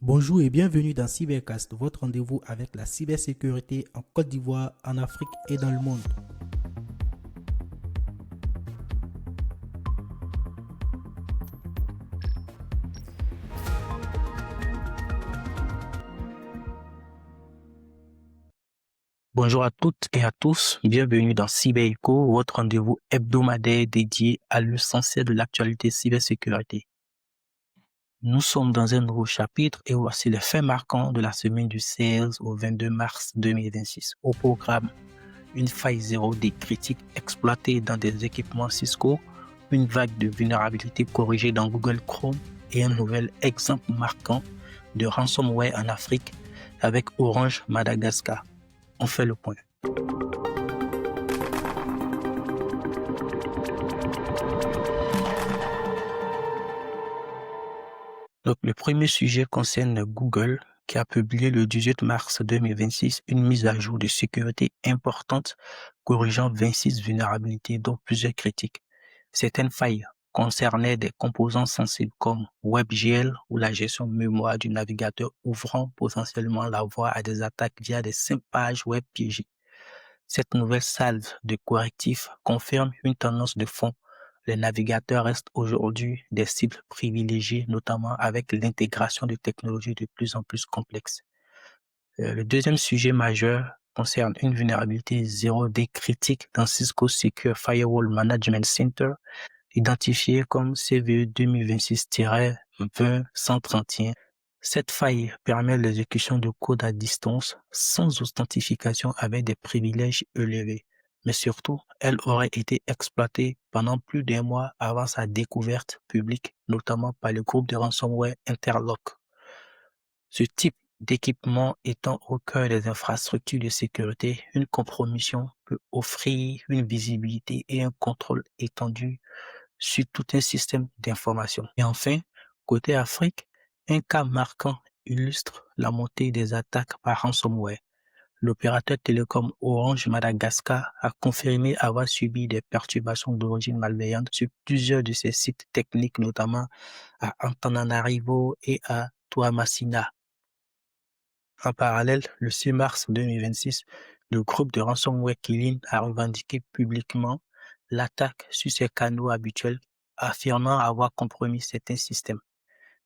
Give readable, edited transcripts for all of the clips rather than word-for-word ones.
Bonjour et bienvenue dans Cybercast, votre rendez-vous avec la cybersécurité en Côte d'Ivoire, en Afrique et dans le monde. Bonjour à toutes et à tous, bienvenue dans CyberEcho, votre rendez-vous hebdomadaire dédié à l'essentiel de l'actualité cybersécurité. Nous sommes dans un nouveau chapitre et voici les faits marquants de la semaine du 16 au 22 mars 2026. Au programme, une faille 0D critique exploitée dans des équipements Cisco, une vague de vulnérabilité corrigée dans Google Chrome et un nouvel exemple marquant de ransomware en Afrique avec Orange Madagascar. On fait le point. Donc, le premier sujet concerne Google, qui a publié le 18 mars 2026 une mise à jour de sécurité importante corrigeant 26 vulnérabilités, dont plusieurs critiques. Certaines failles concernaient des composants sensibles comme WebGL ou la gestion mémoire du navigateur, ouvrant potentiellement la voie à des attaques via des simples pages web piégées. Cette nouvelle salve de correctifs confirme une tendance de fond. Les navigateurs restent aujourd'hui des cibles privilégiées, notamment avec l'intégration de technologies de plus en plus complexes. Le deuxième sujet majeur concerne une vulnérabilité 0D critique dans Cisco Secure Firewall Management Center, identifiée comme CVE 2026-20-131. Cette faille permet l'exécution de code à distance sans authentification avec des privilèges élevés. Mais surtout, elle aurait été exploitée pendant plus d'un mois avant sa découverte publique, notamment par le groupe de ransomware Interlock. Ce type d'équipement étant au cœur des infrastructures de sécurité, une compromission peut offrir une visibilité et un contrôle étendu sur tout un système d'information. Et enfin, côté Afrique, un cas marquant illustre la montée des attaques par ransomware. L'opérateur télécom Orange Madagascar a confirmé avoir subi des perturbations d'origine malveillante sur plusieurs de ses sites techniques, notamment à Antananarivo et à Toamasina. En parallèle, le 6 mars 2026, le groupe de ransomware Kylin a revendiqué publiquement l'attaque sur ses canaux habituels, affirmant avoir compromis certains systèmes.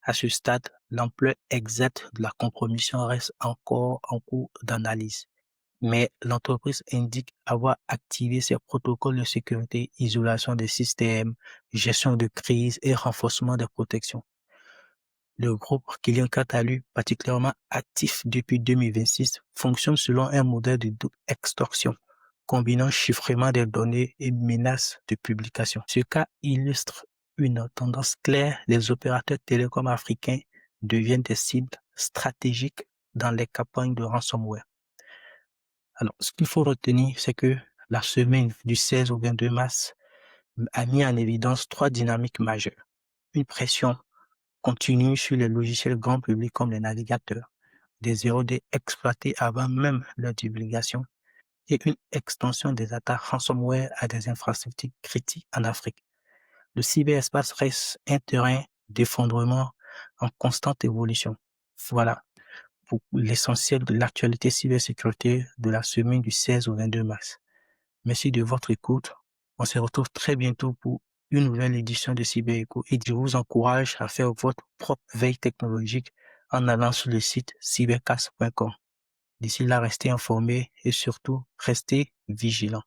À ce stade, l'ampleur exacte de la compromission reste encore en cours d'analyse. Mais l'entreprise indique avoir activé ses protocoles de sécurité, isolation des systèmes, gestion de crise et renforcement des protections. Le groupe, qui est quant à lui particulièrement actif depuis 2026, fonctionne selon un modèle de double extorsion, combinant chiffrement des données et menaces de publication. Ce cas illustre une tendance claire: les opérateurs télécoms africains deviennent des cibles stratégiques dans les campagnes de ransomware. Alors, ce qu'il faut retenir, c'est que la semaine du 16 au 22 mars a mis en évidence trois dynamiques majeures. Une pression continue sur les logiciels grand public comme les navigateurs, des 0D exploités avant même leur divulgation, et une extension des attaques ransomware à des infrastructures critiques en Afrique. Le cyberespace reste un terrain d'effondrement en constante évolution. Voilà pour l'essentiel de l'actualité cybersécurité de la semaine du 16 au 22 mars. Merci de votre écoute. On se retrouve très bientôt pour une nouvelle édition de CyberEcho et je vous encourage à faire votre propre veille technologique en allant sur le site cybercast.com. D'ici là, restez informés et surtout, restez vigilants.